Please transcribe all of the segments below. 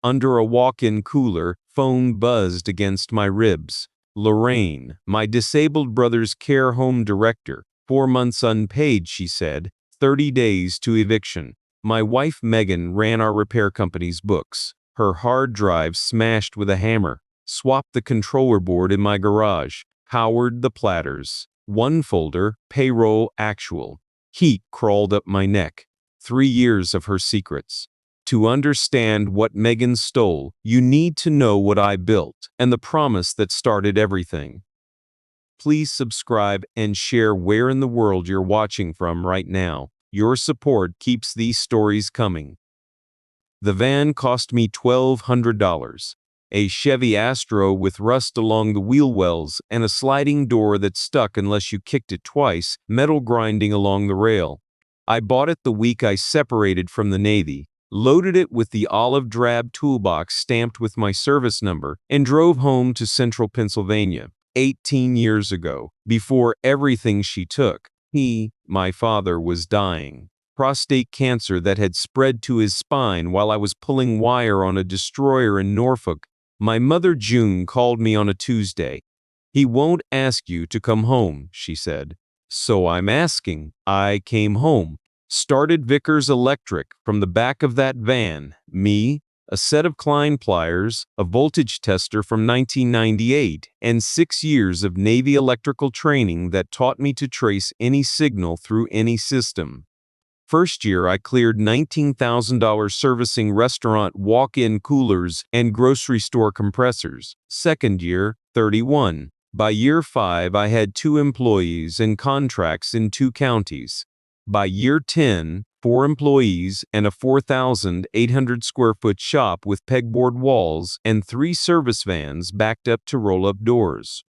Under a walk-in cooler, phone buzzed against my ribs. Lorraine, my disabled brother's care home director. 4 months unpaid, she said. 30 days to eviction. My wife Meghan ran our repair company's books. Her hard drive smashed with a hammer. Swapped the controller board in my garage. Powered the platters. One folder, payroll actual. Heat crawled up my neck. 3 years of her secrets. To understand what Meghan stole, you need to know what I built and the promise that started everything. Please subscribe and share where in the world you're watching from right now. Your support keeps these stories coming. The van cost me $1,200. A Chevy Astro with rust along the wheel wells and a sliding door that stuck unless you kicked it twice, metal grinding along the rail. I bought it the week I separated from the Navy, loaded it with the olive drab toolbox stamped with my service number, and drove home to central Pennsylvania. 18 years ago, before everything she took, my father, was dying. Prostate cancer that had spread to his spine while I was pulling wire on a destroyer in Norfolk. My mother June called me on a Tuesday. "He won't ask you to come home," she said. "So I'm asking." I came home. Started Vickers Electric from the back of that van. Me, a set of Klein pliers, a voltage tester from 1998, and 6 years of Navy electrical training that taught me to trace any signal through any system. First year, I cleared $19,000 servicing restaurant walk-in coolers and grocery store compressors. Second year, 31. By year 5, I had 2 employees and contracts in 2 counties. By year 10, 4 employees and a 4,800 square foot shop with pegboard walls and 3 service vans backed up to roll-up doors.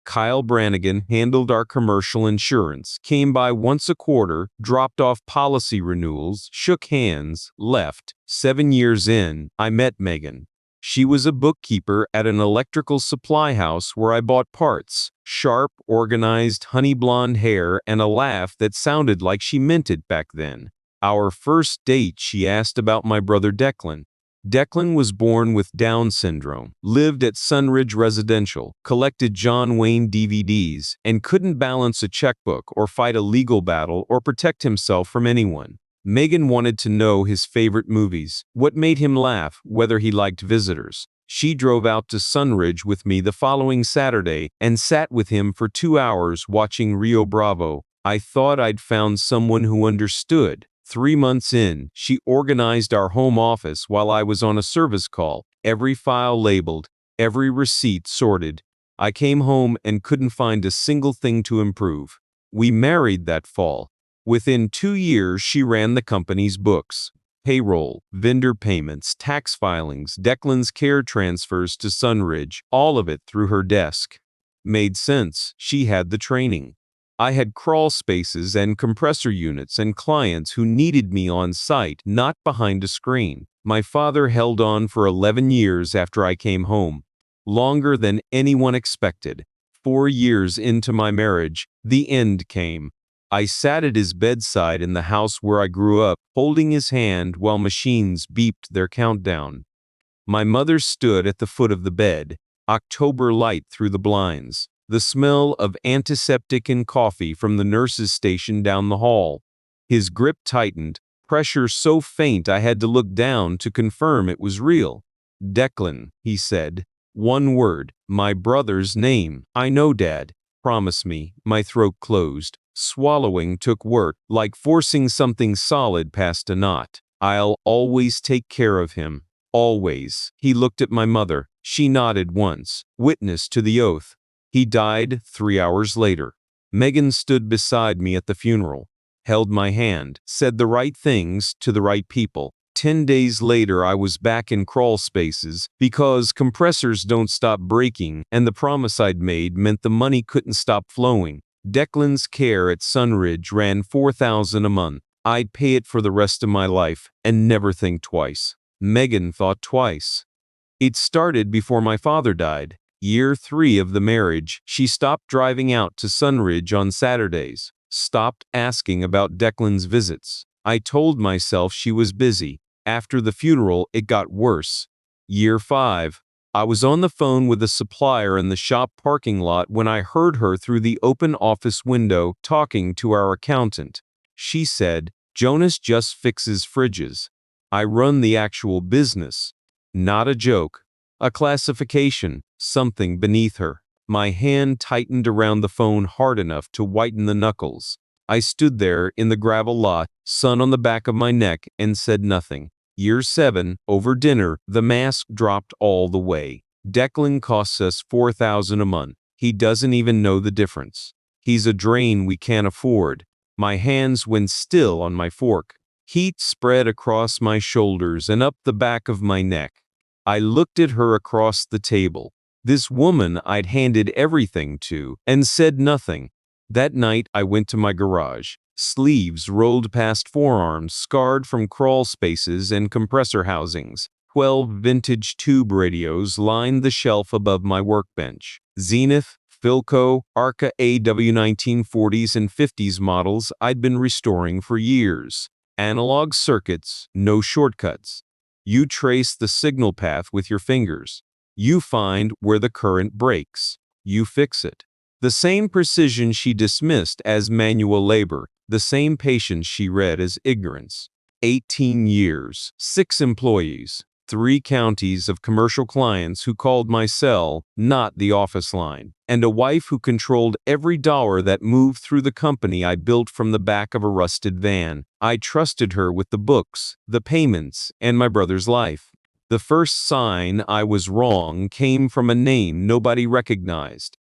Kyle Brannigan handled our commercial insurance, came by once a quarter, dropped off policy renewals, shook hands, left. 7 years in, I met Meghan. She was a bookkeeper at an electrical supply house where I bought parts. Sharp, organized, honey blonde hair and a laugh that sounded like she meant it back then. Our first date, she asked about my brother Declan. Declan was born with Down syndrome, lived at Sunridge Residential, collected John Wayne DVDs, and couldn't balance a checkbook or fight a legal battle or protect himself from anyone. Meghan wanted to know his favorite movies, what made him laugh, whether he liked visitors. She drove out to Sunridge with me the following Saturday and sat with him for 2 hours watching Rio Bravo. I thought I'd found someone who understood. 3 months in, she organized our home office while I was on a service call, every file labeled, every receipt sorted. I came home and couldn't find a single thing to improve. We married that fall. Within 2 years, she ran the company's books, payroll, vendor payments, tax filings, Declan's care transfers to Sunridge, all of it through her desk. Made sense. She had the training. I had crawl spaces and compressor units and clients who needed me on site, not behind a screen. My father held on for 11 years after I came home. Longer than anyone expected. 4 years into my marriage, the end came. I sat at his bedside in the house where I grew up, holding his hand while machines beeped their countdown. My mother stood at the foot of the bed, October light through the blinds, the smell of antiseptic and coffee from the nurse's station down the hall. His grip tightened, pressure so faint I had to look down to confirm it was real. "Declan," he said. One word, my brother's name. "I know, Dad. Promise me." My throat closed. Swallowing took work, like forcing something solid past a knot. "I'll always take care of him. Always." He looked at my mother. She nodded once, witness to the oath. He died 3 hours later. Meghan stood beside me at the funeral, held my hand, said the right things to the right people. 10 days later, I was back in crawl spaces because compressors don't stop breaking, and the promise I'd made meant the money couldn't stop flowing. Declan's care at Sunridge ran $4,000 a month. I'd pay it for the rest of my life and never think twice. Meghan thought twice. It started before my father died. Year 3 of the marriage, she stopped driving out to Sunridge on Saturdays, stopped asking about Declan's visits. I told myself she was busy. After the funeral, it got worse. Year 5. I was on the phone with a supplier in the shop parking lot when I heard her through the open office window talking to our accountant. She said, "Jonas just fixes fridges. I run the actual business." Not a joke. A classification, something beneath her. My hand tightened around the phone hard enough to whiten the knuckles. I stood there in the gravel lot, sun on the back of my neck, and said nothing. Year 7, over dinner, the mask dropped all the way. Declan costs us $4,000 a month. He doesn't even know the difference. He's a drain we can't afford. My hands went still on my fork. Heat spread across my shoulders and up the back of my neck. I looked at her across the table. This woman I'd handed everything to, and said nothing. That night I went to my garage. Sleeves rolled past forearms, scarred from crawl spaces and compressor housings. 12 vintage tube radios lined the shelf above my workbench. Zenith, Philco, Arca AW1940s and 50s models I'd been restoring for years. Analog circuits, no shortcuts. You trace the signal path with your fingers. You find where the current breaks. You fix it. The same precision she dismissed as manual labor, the same patience she read as ignorance. 18 years, 6 employees, 3 counties of commercial clients who called my cell, not the office line, and a wife who controlled every dollar that moved through the company I built from the back of a rusted van. I trusted her with the books, the payments, and my brother's life. The first sign I was wrong came from a name nobody recognized.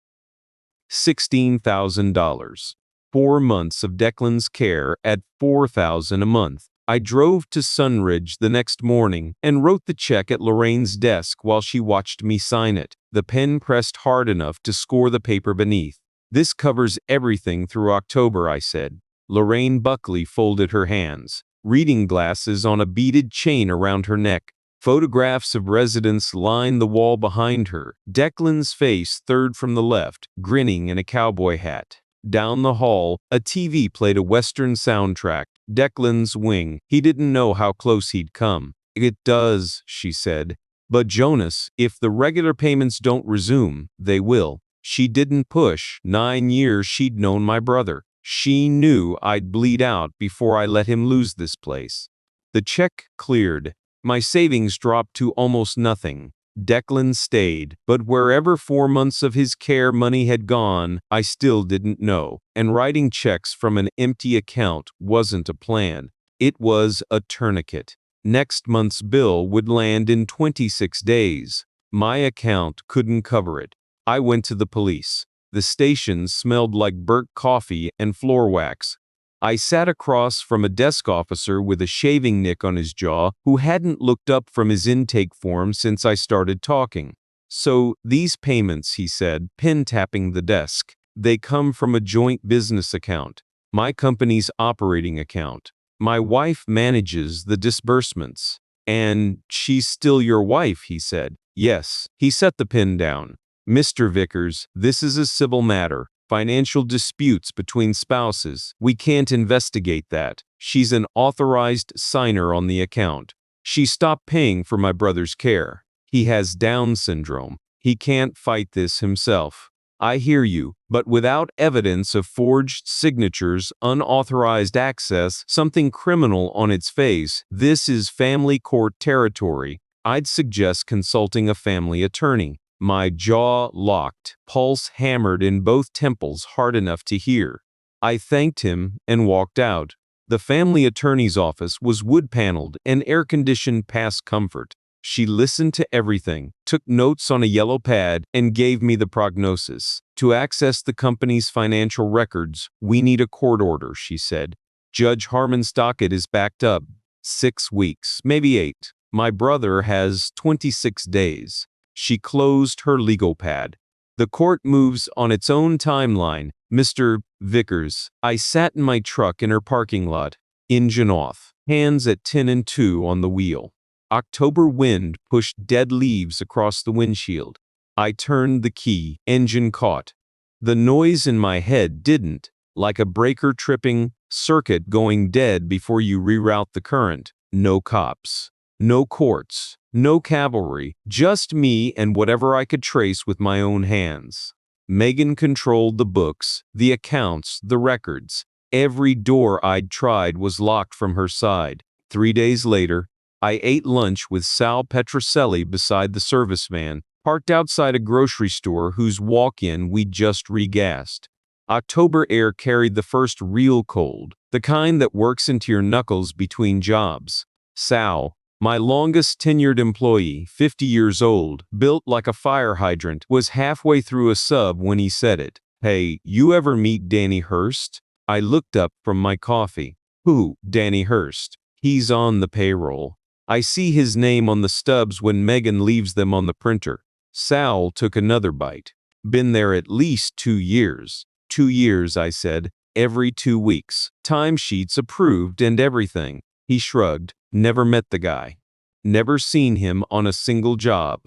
$16,000. 4 months of Declan's care at $4,000 a month. I drove to Sunridge the next morning and wrote the check at Lorraine's desk while she watched me sign it. The pen pressed hard enough to score the paper beneath. "This covers everything through October," I said. Lorraine Buckley folded her hands, reading glasses on a beaded chain around her neck. Photographs of residents lined the wall behind her. Declan's face, third from the left, grinning in a cowboy hat. Down the hall, a TV played a Western soundtrack. Declan's wing. He didn't know how close he'd come. "It does," she said. "But Jonas, if the regular payments don't resume, they will." She didn't push. 9 years she'd known my brother. She knew I'd bleed out before I let him lose this place. The check cleared. My savings dropped to almost nothing. Declan stayed, but wherever 4 months of his care money had gone, I still didn't know. And writing checks from an empty account wasn't a plan. It was a tourniquet. Next month's bill would land in 26 days. My account couldn't cover it. I went to the police. The station smelled like burnt coffee and floor wax. I sat across from a desk officer with a shaving nick on his jaw who hadn't looked up from his intake form since I started talking. "So, these payments," he said, pen-tapping the desk, "they come from a joint business account. My company's operating account. My wife manages the disbursements." "And she's still your wife," he said. "Yes." He set the pen down. "Mr. Vickers, this is a civil matter. Financial disputes between spouses. We can't investigate that. She's an authorized signer on the account. She stopped paying for my brother's care. He has Down syndrome. He can't fight this himself." "I hear you, but without evidence of forged signatures, unauthorized access, something criminal on its face, this is family court territory. I'd suggest consulting a family attorney." My jaw locked, pulse hammered in both temples hard enough to hear. I thanked him and walked out. The family attorney's office was wood-paneled and air-conditioned past comfort. She listened to everything, took notes on a yellow pad, and gave me the prognosis. "To access the company's financial records, we need a court order," she said. "Judge Harmon's docket is backed up. 6 weeks, maybe 8. My brother has 26 days. She closed her legal pad. "The court moves on its own timeline, Mr. Vickers." I sat in my truck in her parking lot, engine off, hands at 10 and 2 on the wheel. October wind pushed dead leaves across the windshield. I turned the key, engine caught. The noise in my head didn't, like a breaker tripping, circuit going dead before you reroute the current. No cops. No courts. No cavalry, just me and whatever I could trace with my own hands. Meghan controlled the books, the accounts, the records. Every door I'd tried was locked from her side. 3 days later, I ate lunch with Sal Petrocelli beside the service van, parked outside a grocery store whose walk-in we'd just regassed. October air carried the first real cold, the kind that works into your knuckles between jobs. Sal, my longest tenured employee, 50 years old, built like a fire hydrant, was halfway through a sub when he said it. "Hey, you ever meet Danny Hurst?" I looked up from my coffee. "Who, Danny Hurst?" "He's on the payroll. I see his name on the stubs when Meghan leaves them on the printer." Sal took another bite. "Been there at least 2 years. 2 years," I said. "Every 2 weeks. Timesheets approved and everything." He shrugged. "Never met the guy. Never seen him on a single job.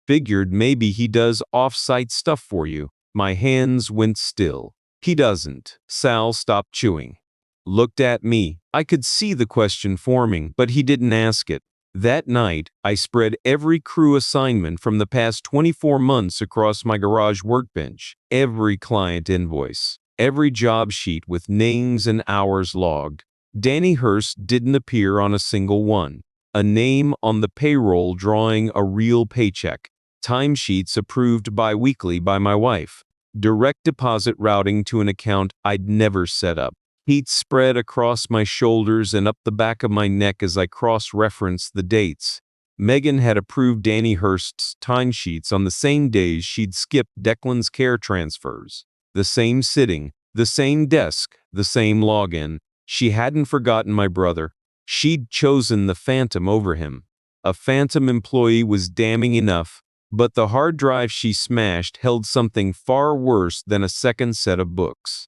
Figured maybe he does off-site stuff for you." My hands went still. "He doesn't." Sal stopped chewing. Looked at me. I could see the question forming, but he didn't ask it. That night, I spread every crew assignment from the past 24 months across my garage workbench, every client invoice, every job sheet with names and hours logged. Danny Hurst didn't appear on a single one. A name on the payroll drawing a real paycheck. Timesheets approved bi-weekly by my wife. Direct deposit routing to an account I'd never set up. Heat spread across my shoulders and up the back of my neck as I cross-referenced the dates. Meghan had approved Danny Hurst's timesheets on the same days she'd skipped Declan's care transfers. The same sitting, the same desk, the same login. She hadn't forgotten my brother. She'd chosen the phantom over him. A phantom employee was damning enough, but the hard drive she smashed held something far worse than a second set of books.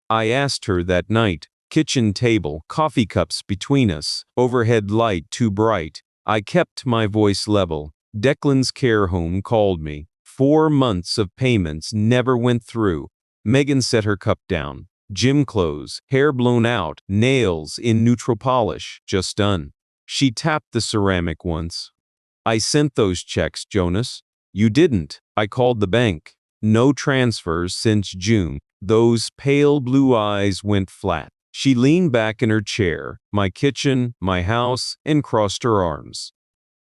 I asked her that night, kitchen table, coffee cups between us, overhead light too bright. I kept my voice level. Declan's care home called me. 4 months of payments never went through. Meghan set her cup down. Gym clothes, hair blown out, nails in neutral polish, just done. She tapped the ceramic once. "I sent those checks, Jonas." "You didn't." I called the bank. "No transfers since June." Those pale blue eyes went flat. She leaned back in her chair, my kitchen, my house, and crossed her arms.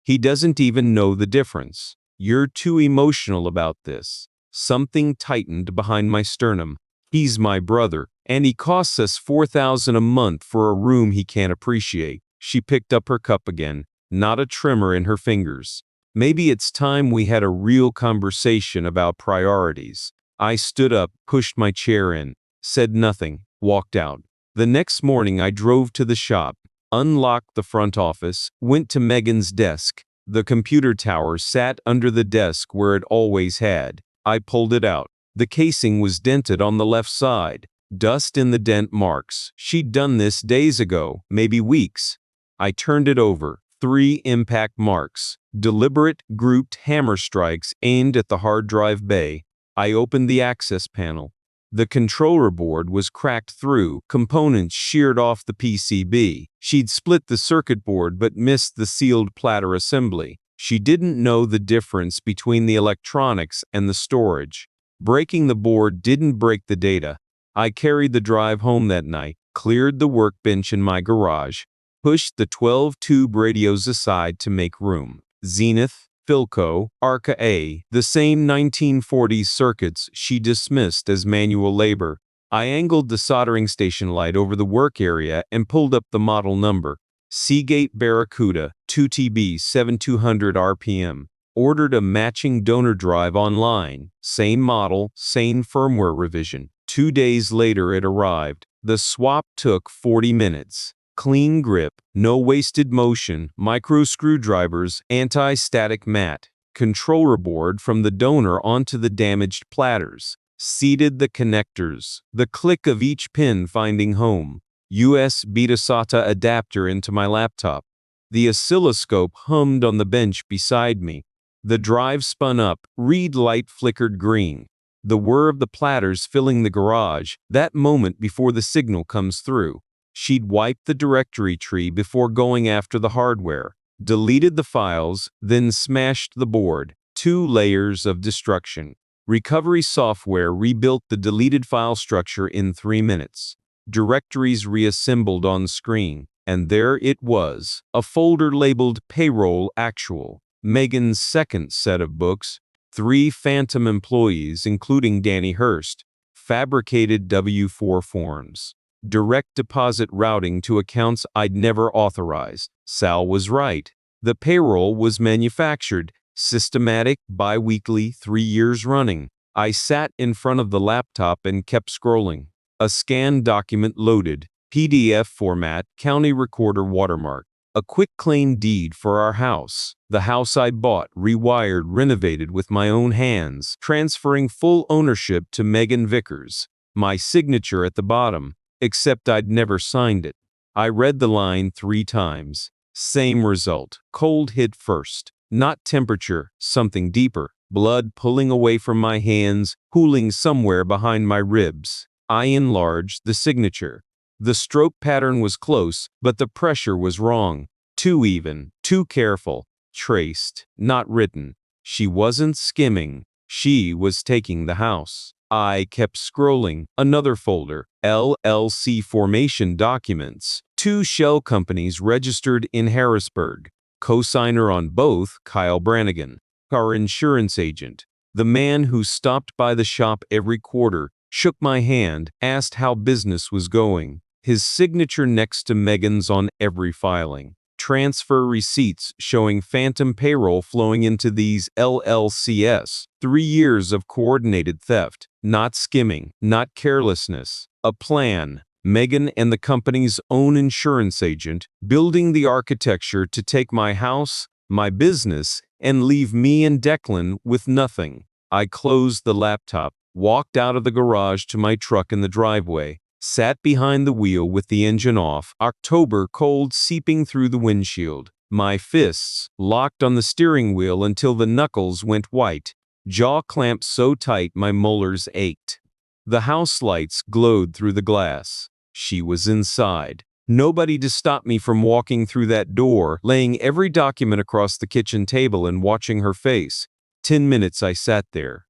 "He doesn't even know the difference. You're too emotional about this." Something tightened behind my sternum. "He's my brother, and he costs us $4,000 a month for a room he can't appreciate." She picked up her cup again, not a tremor in her fingers. "Maybe it's time we had a real conversation about priorities." I stood up, pushed my chair in, said nothing, walked out. The next morning I drove to the shop, unlocked the front office, went to Meghan's desk. The computer tower sat under the desk where it always had. I pulled it out. The casing was dented on the left side. Dust in the dent marks. She'd done this days ago, maybe weeks. I turned it over. 3 impact marks. Deliberate, grouped hammer strikes aimed at the hard drive bay. I opened the access panel. The controller board was cracked through, components sheared off the PCB. She'd split the circuit board but missed the sealed platter assembly. She didn't know the difference between the electronics and the storage. Breaking the board didn't break the data. I carried the drive home that night, cleared the workbench in my garage, pushed the 12-tube radios aside to make room. Zenith, Philco, Arca A, the same 1940s circuits she dismissed as manual labor. I angled the soldering station light over the work area and pulled up the model number. Seagate Barracuda, 2TB 7200 RPM. Ordered a matching donor drive online. Same model, same firmware revision. 2 days later it arrived. The swap took 40 minutes. Clean grip, no wasted motion, micro screwdrivers, anti-static mat, controller board from the donor onto the damaged platters, seated the connectors, the click of each pin finding home, USB to SATA adapter into my laptop. The oscilloscope hummed on the bench beside me. The drive spun up, read light flickered green. The whir of the platters filling the garage, that moment before the signal comes through. She'd wiped the directory tree before going after the hardware. Deleted the files, then smashed the board. 2 layers of destruction. Recovery software rebuilt the deleted file structure in 3 minutes. Directories reassembled on screen, and there it was, a folder labeled Payroll Actual. Meghan's second set of books, 3 phantom employees, including Danny Hurst, fabricated W-4 forms. Direct deposit routing to accounts I'd never authorized. Sal was right. The payroll was manufactured, systematic, bi-weekly, 3 years running. I sat in front of the laptop and kept scrolling. A scanned document loaded, PDF format, county recorder watermark. A quitclaim deed for our house. The house I bought, rewired, renovated with my own hands, transferring full ownership to Meghan Vickers. My signature at the bottom, except I'd never signed it. I read the line 3 times. Same result. Cold hit first. Not temperature, something deeper. Blood pulling away from my hands, pooling somewhere behind my ribs. I enlarged the signature. The stroke pattern was close, but the pressure was wrong. Too even, too careful. Traced, not written. She wasn't skimming. She was taking the house. I kept scrolling. Another folder. LLC formation documents. 2 shell companies registered in Harrisburg. Co-signer on both, Kyle Brannigan, our insurance agent. The man who stopped by the shop every quarter, shook my hand, asked how business was going. His signature next to Meghan's on every filing. Transfer receipts showing phantom payroll flowing into these LLCs. 3 years of coordinated theft. Not skimming, not carelessness. A plan. Meghan and the company's own insurance agent building the architecture to take my house, my business, and leave me and Declan with nothing. I closed the laptop, walked out of the garage to my truck in the driveway, sat behind the wheel with the engine off, October cold seeping through the windshield. My fists locked on the steering wheel until the knuckles went white, jaw clamped so tight my molars ached. The house lights glowed through the glass. She was inside. Nobody to stop me from walking through that door, laying every document across the kitchen table and watching her face. 10 minutes I sat there,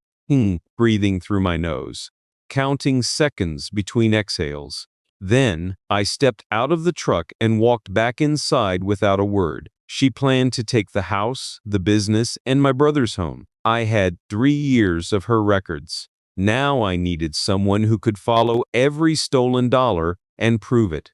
breathing through my nose, counting seconds between exhales. Then, I stepped out of the truck and walked back inside without a word. She planned to take the house, the business, and my brother's home. I had 3 years of her records. Now I needed someone who could follow every stolen dollar and prove it.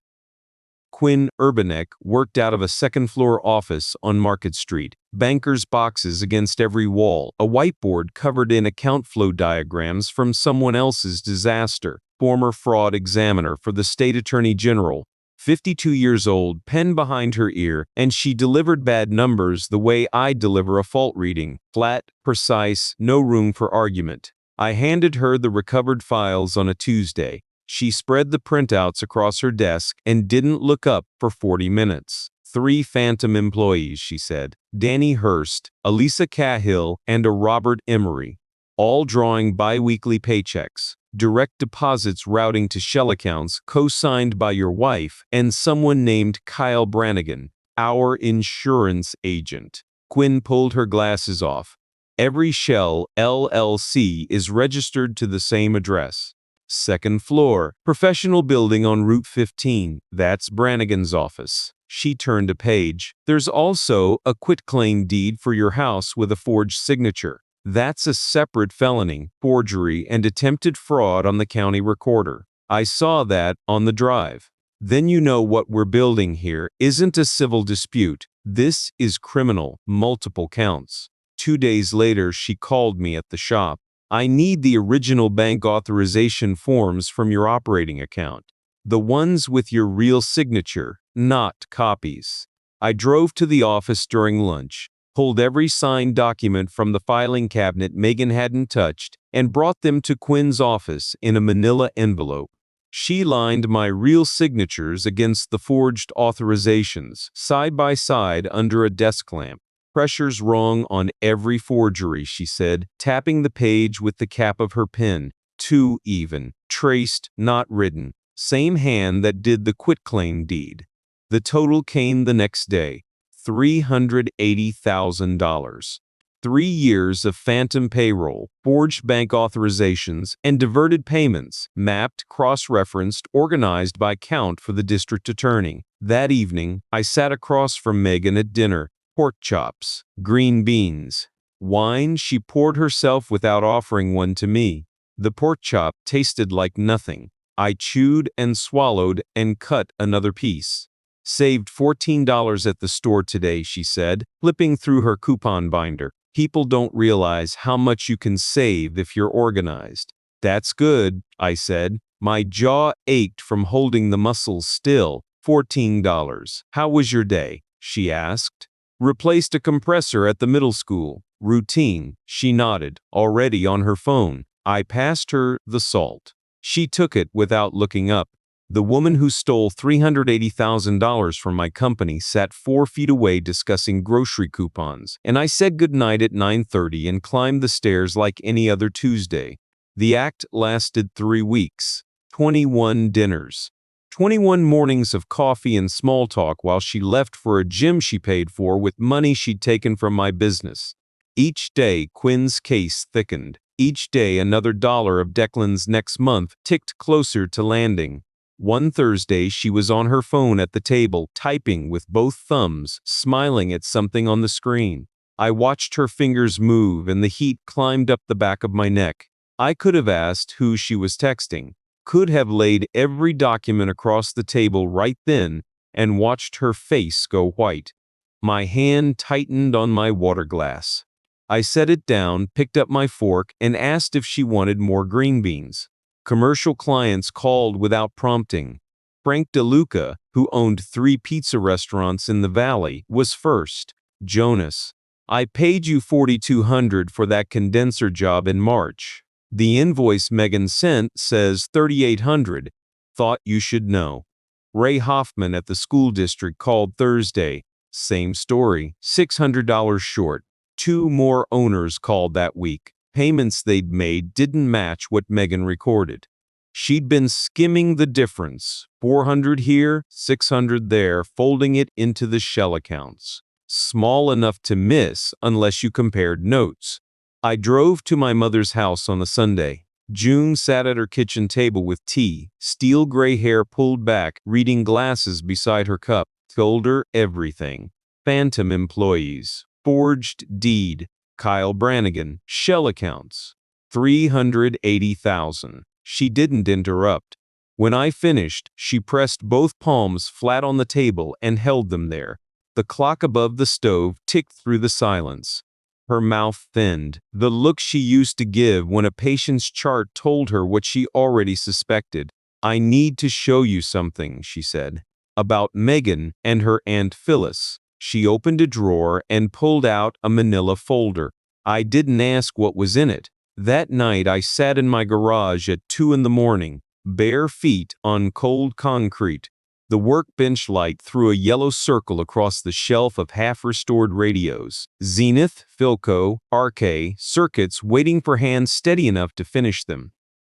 Quinn Urbanek worked out of a second-floor office on Market Street. Banker's boxes against every wall. A whiteboard covered in account flow diagrams from someone else's disaster. Former fraud examiner for the state attorney general. 52 years old, pen behind her ear, and she delivered bad numbers the way I deliver a fault reading. Flat, precise, no room for argument. I handed her the recovered files on a Tuesday. She spread the printouts across her desk and didn't look up for 40 minutes. 3 phantom employees, she said. Danny Hurst, Elisa Cahill, and a Robert Emery. All drawing bi-weekly paychecks. Direct deposits routing to shell accounts co-signed by your wife and someone named Kyle Brannigan, our insurance agent. Quinn pulled her glasses off. Every shell LLC is registered to the same address. Second floor, professional building on Route 15. That's Brannigan's office. She turned a page. There's also a quitclaim deed for your house with a forged signature. That's a separate felony, forgery, and attempted fraud on the county recorder. I saw that on the drive. Then you know what we're building here isn't a civil dispute. This is criminal, multiple counts. 2 days later, she called me at the shop. I need the original bank authorization forms from your operating account. The ones with your real signature, not copies. I drove to the office during lunch, pulled every signed document from the filing cabinet Meghan hadn't touched, and brought them to Quinn's office in a manila envelope. She lined my real signatures against the forged authorizations, side by side under a desk lamp. Pressure's wrong on every forgery, she said, tapping the page with the cap of her pen. Too even. Traced, not written. Same hand that did the quitclaim deed. The total came the next day. $380,000. 3 years of phantom payroll, forged bank authorizations, and diverted payments, mapped, cross-referenced, organized by count for the district attorney. That evening, I sat across from Meghan at dinner. Pork chops, green beans, wine she poured herself without offering one to me. The pork chop tasted like nothing. I chewed and swallowed and cut another piece. Saved $14 at the store today, she said, flipping through her coupon binder. People don't realize how much you can save if you're organized. That's good, I said. My jaw ached from holding the muscles still. $14. How was your day? She asked. Replaced a compressor at the middle school. Routine, she nodded, already on her phone. I passed her the salt. She took it without looking up. The woman who stole $380,000 from my company sat 4 feet away discussing grocery coupons, and I said goodnight at 9:30 and climbed the stairs like any other Tuesday. The act lasted 3 weeks, 21 dinners, 21 mornings of coffee and small talk while she left for a gym she paid for with money she'd taken from my business. Each day, Quinn's case thickened. Each day, another dollar of Declan's next month ticked closer to landing. One Thursday, she was on her phone at the table, typing with both thumbs, smiling at something on the screen. I watched her fingers move and the heat climbed up the back of my neck. I could have asked who she was texting, could have laid every document across the table right then and watched her face go white. My hand tightened on my water glass. I set it down, picked up my fork, and asked if she wanted more green beans. Commercial clients called without prompting. Frank DeLuca, who owned 3 pizza restaurants in the valley, was first. Jonas, I paid you $4,200 for that condenser job in March. The invoice Meghan sent says $3,800. Thought you should know. Ray Hoffman at the school district called Thursday. Same story, $600 short. 2 more owners called that week. Payments they'd made didn't match what Meghan recorded. She'd been skimming the difference, $400 here, $600 there, folding it into the shell accounts. Small enough to miss unless you compared notes. I drove to my mother's house on a Sunday. June sat at her kitchen table with tea, steel gray hair pulled back, reading glasses beside her cup. Told her everything. Phantom employees, forged deed, Kyle Brannigan, shell accounts, $380,000. She didn't interrupt. When I finished, she pressed both palms flat on the table and held them there. The clock above the stove ticked through the silence. Her mouth thinned, the look she used to give when a patient's chart told her what she already suspected. I need to show you something, she said, about Meghan and her Aunt Phyllis. She opened a drawer and pulled out a manila folder. I didn't ask what was in it. That night I sat in my garage at 2 in the morning, bare feet on cold concrete. The workbench light threw a yellow circle across the shelf of half-restored radios. Zenith, Philco, RK, circuits waiting for hands steady enough to finish them.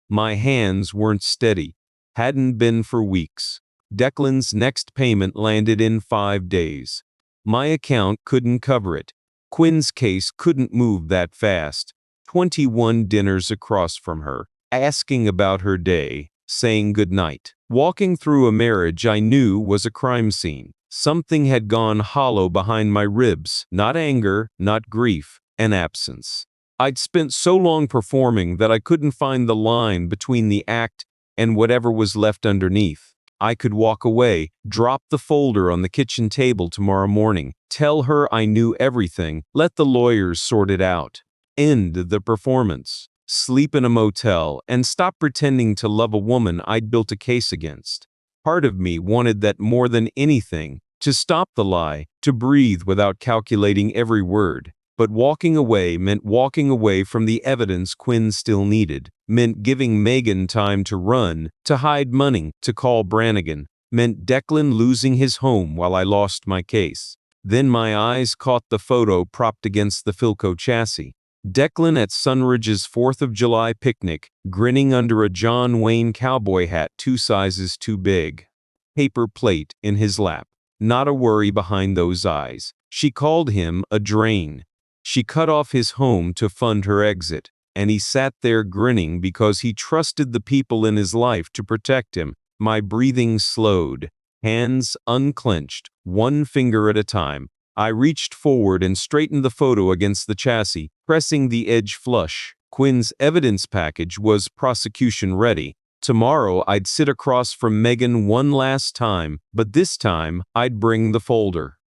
My hands weren't steady. Hadn't been for weeks. Declan's next payment landed in 5 days. My account couldn't cover it. Quinn's case couldn't move that fast. 21 dinners across from her, asking about her day, saying goodnight. Walking through a marriage I knew was a crime scene. Something had gone hollow behind my ribs, not anger, not grief, an absence. I'd spent so long performing that I couldn't find the line between the act and whatever was left underneath. I could walk away, drop the folder on the kitchen table tomorrow morning, tell her I knew everything, let the lawyers sort it out, end the performance, sleep in a motel, and stop pretending to love a woman I'd built a case against. Part of me wanted that more than anything, to stop the lie, to breathe without calculating every word. But walking away meant walking away from the evidence Quinn still needed, meant giving Meghan time to run, to hide money, to call Brannigan, meant Declan losing his home while I lost my case. Then my eyes caught the photo propped against the Philco chassis. Declan at Sunridge's 4th of July picnic, grinning under a John Wayne cowboy hat 2 sizes too big. Paper plate in his lap. Not a worry behind those eyes. She called him a drain. She cut off his home to fund her exit, and he sat there grinning because he trusted the people in his life to protect him. My breathing slowed, hands unclenched, one finger at a time. I reached forward and straightened the photo against the chassis, pressing the edge flush. Quinn's evidence package was prosecution ready. Tomorrow I'd sit across from Meghan one last time, but this time I'd bring the folder.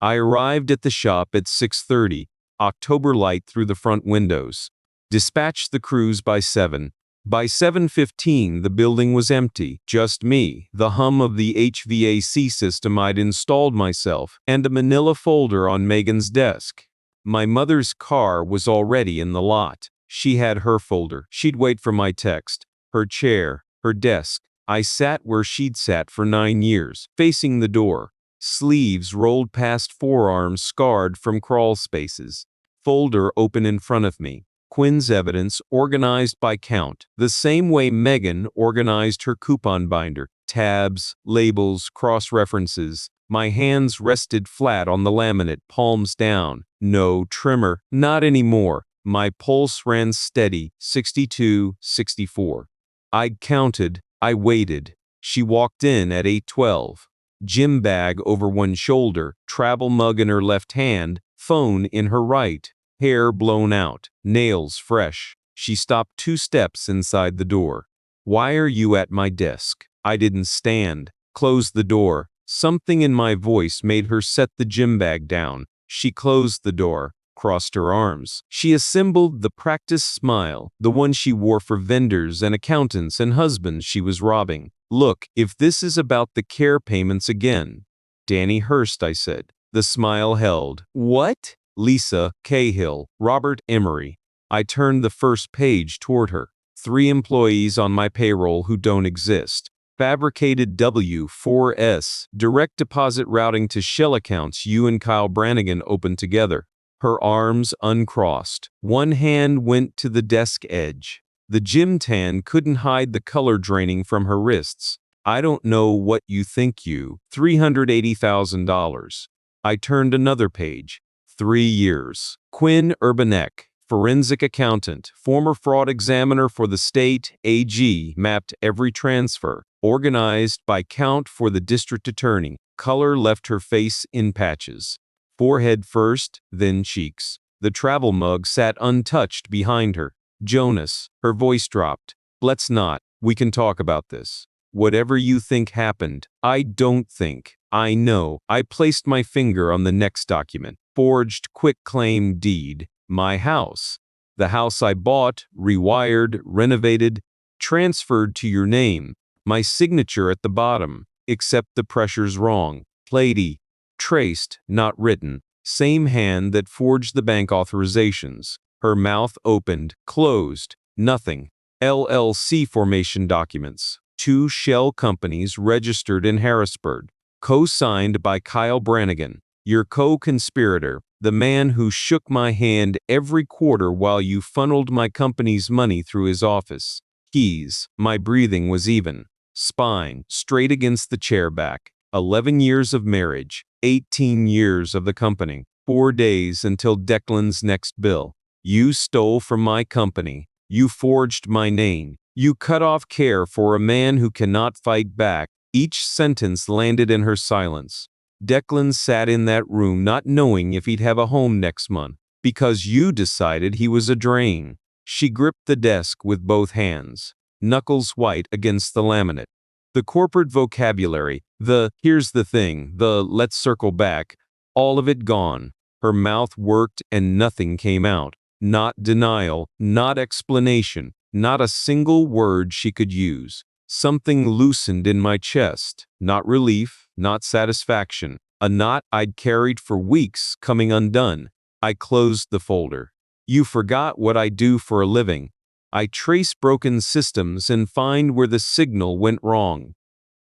I arrived at the shop at 6:30, October light through the front windows. Dispatched the crews by 7. By 7:15, the building was empty, just me, the hum of the HVAC system I'd installed myself, and a manila folder on Meghan's desk. My mother's car was already in the lot. She had her folder. She'd wait for my text. Her chair, her desk. I sat where she'd sat for 9 years, facing the door. Sleeves rolled past forearms scarred from crawl spaces. Folder open in front of me. Quinn's evidence organized by count, the same way Meghan organized her coupon binder. Tabs, labels, cross-references. My hands rested flat on the laminate, palms down. No trimmer, not anymore. My pulse ran steady, 62, 64. I'd counted, I waited. She walked in at 8:12. Gym bag over one shoulder, travel mug in her left hand, phone in her right. Hair blown out, nails fresh. She stopped 2 steps inside the door. "Why are you at my desk?" I didn't stand. Closed the door. Something in my voice made her set the gym bag down. She closed the door, crossed her arms. She assembled the practice smile, the one she wore for vendors and accountants and husbands she was robbing. "Look, if this is about the care payments again." "Danny Hurst," I said. The smile held. "What?" "Lisa, Cahill, Robert Emery." I turned the first page toward her. 3 employees on my payroll who don't exist. Fabricated W-4S, direct deposit routing to shell accounts you and Kyle Brannigan opened together. Her arms uncrossed. One hand went to the desk edge. The gym tan couldn't hide the color draining from her wrists. "I don't know what you think you." $380,000. I turned another page. 3 years. Quinn Urbanek, forensic accountant, former fraud examiner for the state AG, mapped every transfer, organized by count for the district attorney. Color left her face in patches. Forehead first, then cheeks. The travel mug sat untouched behind her. "Jonas," her voice dropped. "Let's not. We can talk about this. Whatever you think happened, I don't think. I know." I placed my finger on the next document. Forged quitclaim deed. My house. The house I bought, rewired, renovated, transferred to your name. My signature at the bottom. Except the pressure's wrong. Plady. Traced, not written. Same hand that forged the bank authorizations. Her mouth opened, closed. Nothing. LLC formation documents. 2 shell companies registered in Harrisburg. Co-signed by Kyle Brannigan. Your co-conspirator, the man who shook my hand every quarter while you funneled my company's money through his office. Keys. My breathing was even. Spine, straight against the chair back. 11 years of marriage. 18 years of the company. 4 days until Declan's next bill. You stole from my company. You forged my name. You cut off care for a man who cannot fight back. Each sentence landed in her silence. Declan sat in that room not knowing if he'd have a home next month, because you decided he was a drain. She gripped the desk with both hands, knuckles white against the laminate. The corporate vocabulary, the "here's the thing," the "let's circle back," all of it gone. Her mouth worked and nothing came out. Not denial, not explanation, not a single word she could use. Something loosened in my chest, not relief, not satisfaction. A knot I'd carried for weeks coming undone. I closed the folder. You forgot what I do for a living. I trace broken systems and find where the signal went wrong.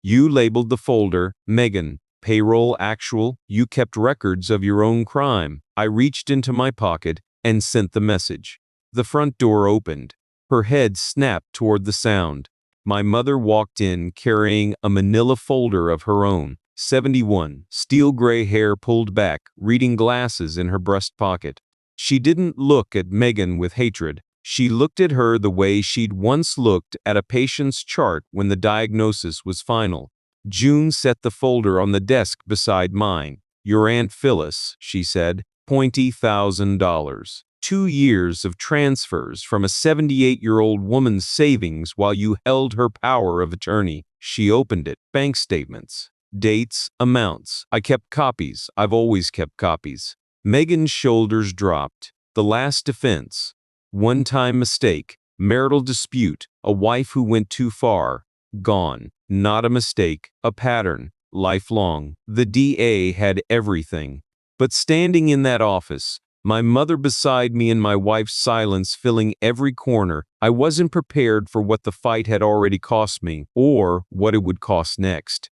You labeled the folder, Meghan, payroll actual. You kept records of your own crime. I reached into my pocket and sent the message. The front door opened. Her head snapped toward the sound. My mother walked in carrying a manila folder of her own. 71. Steel gray hair pulled back, reading glasses in her breast pocket. She didn't look at Meghan with hatred. She looked at her the way she'd once looked at a patient's chart when the diagnosis was final. June set the folder on the desk beside mine. "Your Aunt Phyllis," she said, $20,000. 2 years of transfers from a 78-year-old woman's savings while you held her power of attorney. She opened it. Bank statements. Dates, amounts. I kept copies. I've always kept copies. Meghan's shoulders dropped. The last defense. One-time mistake. Marital dispute. A wife who went too far. Gone. Not a mistake. A pattern. Lifelong. The DA had everything. But standing in that office, my mother beside me and my wife's silence filling every corner, I wasn't prepared for what the fight had already cost me, or what it would cost next.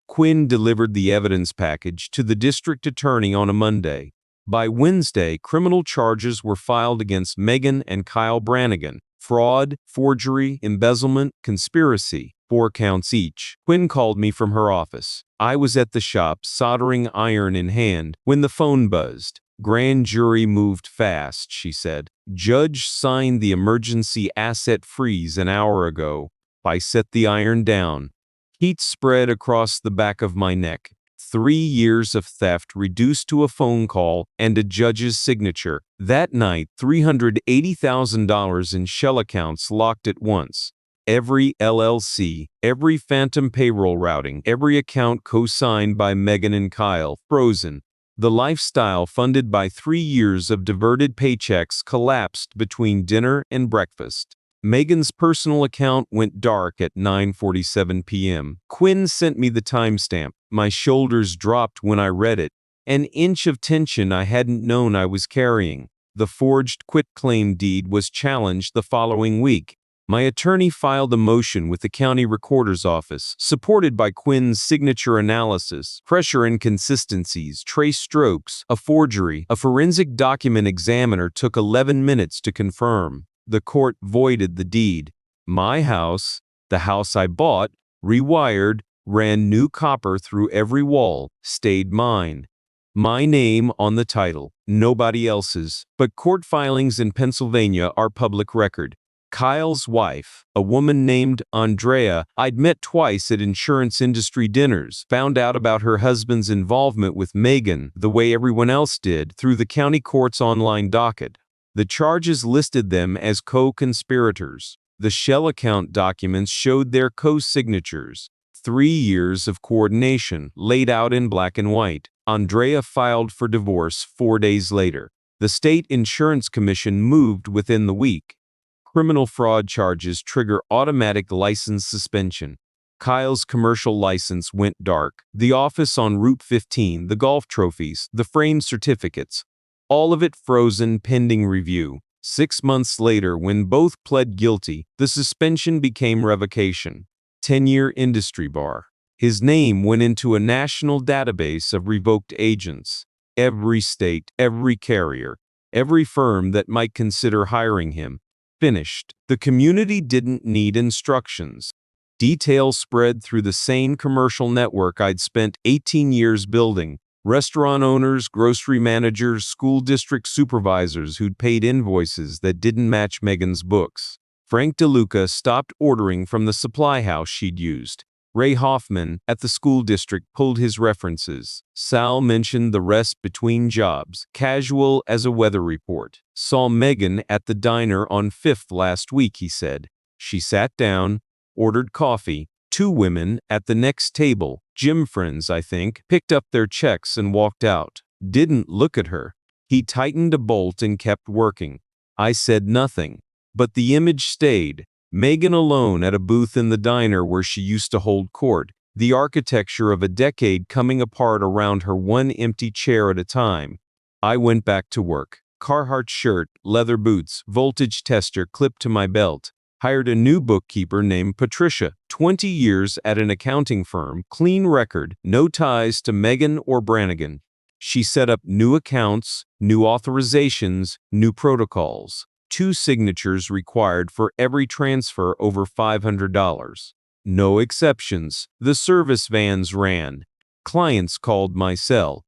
Quinn delivered the evidence package to the district attorney on a Monday. By Wednesday, criminal charges were filed against Meghan and Kyle Brannigan. Fraud, forgery, embezzlement, conspiracy. 4 counts each. Quinn called me from her office. I was at the shop, soldering iron in hand, when the phone buzzed. "Grand jury moved fast," she said. "Judge signed the emergency asset freeze an hour ago." I set the iron down. Heat spread across the back of my neck. 3 years of theft reduced to a phone call and a judge's signature. That night, $380,000 in shell accounts locked at once. Every LLC, every phantom payroll routing, every account co-signed by Meghan and Kyle, frozen. The lifestyle funded by 3 years of diverted paychecks collapsed between dinner and breakfast. Meghan's personal account went dark at 9:47 p.m. Quinn sent me the timestamp. My shoulders dropped when I read it. An inch of tension I hadn't known I was carrying. The forged quitclaim deed was challenged the following week. My attorney filed a motion with the county recorder's office, supported by Quinn's signature analysis, pressure inconsistencies, trace strokes, a forgery. A forensic document examiner took 11 minutes to confirm. The court voided the deed. My house, the house I bought, rewired, ran new copper through every wall, stayed mine. My name on the title, nobody else's, but court filings in Pennsylvania are public record. Kyle's wife, a woman named Andrea, I'd met twice at insurance industry dinners, found out about her husband's involvement with Meghan the way everyone else did through the county court's online docket. The charges listed them as co-conspirators. The shell account documents showed their co-signatures. 3 years of coordination laid out in black and white. Andrea filed for divorce 4 days later. The state insurance commission moved within the week. Criminal fraud charges trigger automatic license suspension. Kyle's commercial license went dark. The office on Route 15, the golf trophies, the framed certificates, all of it frozen pending review. 6 months later, when both pled guilty, the suspension became revocation. 10-year industry bar. His name went into a national database of revoked agents. Every state, every carrier, every firm that might consider hiring him. Finished. The community didn't need instructions. Details spread through the sane commercial network I'd spent 18 years building. Restaurant owners, grocery managers, school district supervisors who'd paid invoices that didn't match Meghan's books. Frank DeLuca stopped ordering from the supply house she'd used. Ray Hoffman, at the school district, pulled his references. Sal mentioned the rest between jobs, casual as a weather report. Saw Meghan at the diner on 5th last week, he said. She sat down, ordered coffee. 2 women at the next table, gym friends I think, picked up their checks and walked out. Didn't look at her. He tightened a bolt and kept working. I said nothing. But the image stayed. Meghan alone at a booth in the diner where she used to hold court, the architecture of a decade coming apart around her, one empty chair at a time. I went back to work. Carhartt shirt, leather boots, voltage tester clipped to my belt. Hired a new bookkeeper named Patricia, 20 years at an accounting firm, clean record, no ties to Meghan or Brannigan. She set up new accounts, new authorizations, new protocols. 2 signatures required for every transfer over $500. No exceptions. The service vans ran. Clients called my cell.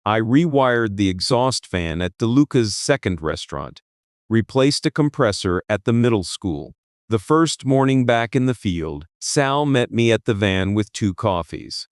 I rewired the exhaust fan at DeLuca's second restaurant. Replaced a compressor at the middle school. The first morning back in the field, Sal met me at the van with 2 coffees.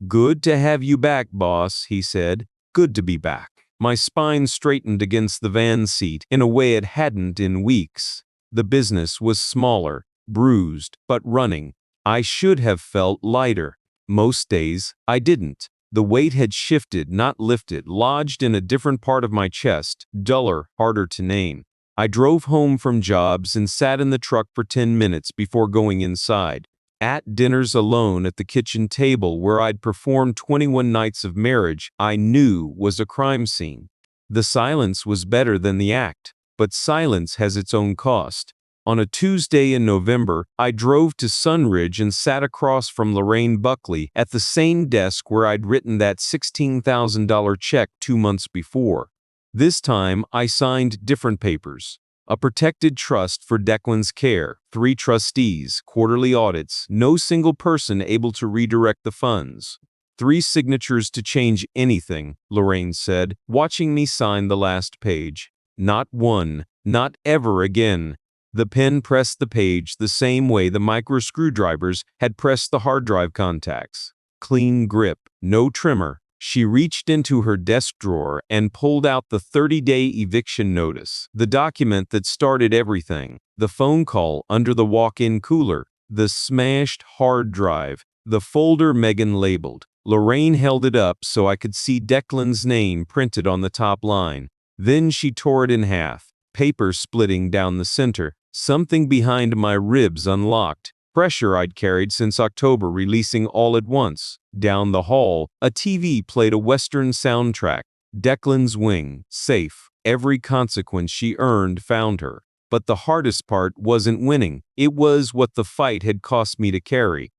"Good to have you back, boss," he said. "Good to be back." My spine straightened against the van seat in a way it hadn't in weeks. The business was smaller, bruised, but running. I should have felt lighter. Most days, I didn't. The weight had shifted, not lifted, lodged in a different part of my chest, duller, harder to name. I drove home from jobs and sat in the truck for 10 minutes before going inside. At dinners alone at the kitchen table where I'd performed 21 nights of marriage I knew was a crime scene. The silence was better than the act, but silence has its own cost. On a Tuesday in November, I drove to Sunridge and sat across from Lorraine Buckley at the same desk where I'd written that $16,000 check 2 months before. This time, I signed different papers. A protected trust for Declan's care, 3 trustees, quarterly audits, no single person able to redirect the funds. 3 signatures to change anything, Lorraine said, watching me sign the last page. Not one, not ever again. The pen pressed the page the same way the micro screwdrivers had pressed the hard drive contacts. Clean grip, no trimmer. She reached into her desk drawer and pulled out the 30-day eviction notice, the document that started everything, the phone call under the walk-in cooler, the smashed hard drive, the folder Meghan labeled. Lorraine held it up so I could see Declan's name printed on the top line. Then she tore it in half, paper splitting down the center. Something behind my ribs unlocked. Pressure I'd carried since October releasing all at once. Down the hall, a TV played a Western soundtrack. Declan's wing, safe. Every consequence she earned found her. But the hardest part wasn't winning. It was what the fight had cost me to carry.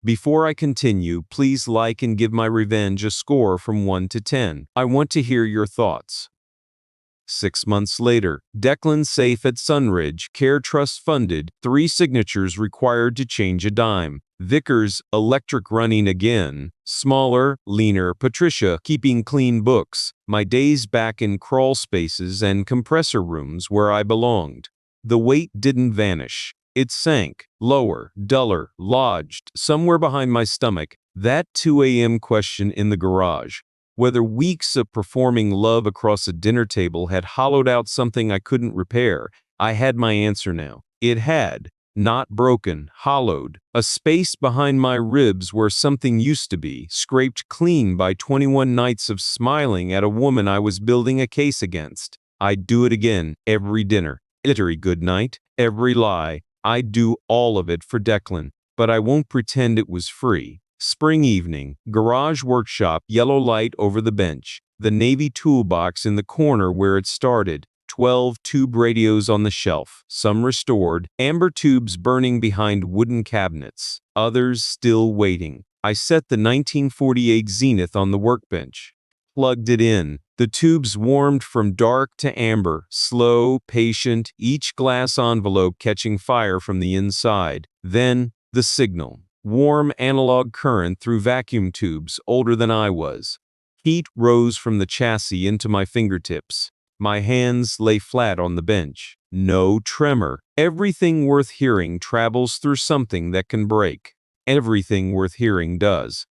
Before I continue, please like and give my revenge a score from 1 to 10. I want to hear your thoughts. 6 months later, Declan safe at Sunridge, Care Trust funded, 3 signatures required to change a dime. Vickers Electric running again. Smaller, leaner, Patricia keeping clean books. My days back in crawl spaces and compressor rooms where I belonged. The weight didn't vanish. It sank, lower, duller, lodged, somewhere behind my stomach. That 2 a.m. question in the garage. Whether weeks of performing love across a dinner table had hollowed out something I couldn't repair, I had my answer now. It had. Not broken, hollowed. A space behind my ribs where something used to be, scraped clean by 21 nights of smiling at a woman I was building a case against. I'd do it again, every dinner. Every good night, every lie. I'd do all of it for Declan, but I won't pretend it was free. Spring evening, garage workshop, yellow light over the bench, the Navy toolbox in the corner where it started, 12 tube radios on the shelf, some restored, amber tubes burning behind wooden cabinets, others still waiting. I set the 1948 Zenith on the workbench, plugged it in. The tubes warmed from dark to amber, slow, patient, each glass envelope catching fire from the inside. Then, the signal. Warm analog current through vacuum tubes older than I was. Heat rose from the chassis into my fingertips. My hands lay flat on the bench. No tremor. Everything worth hearing travels through something that can break. Everything worth hearing does.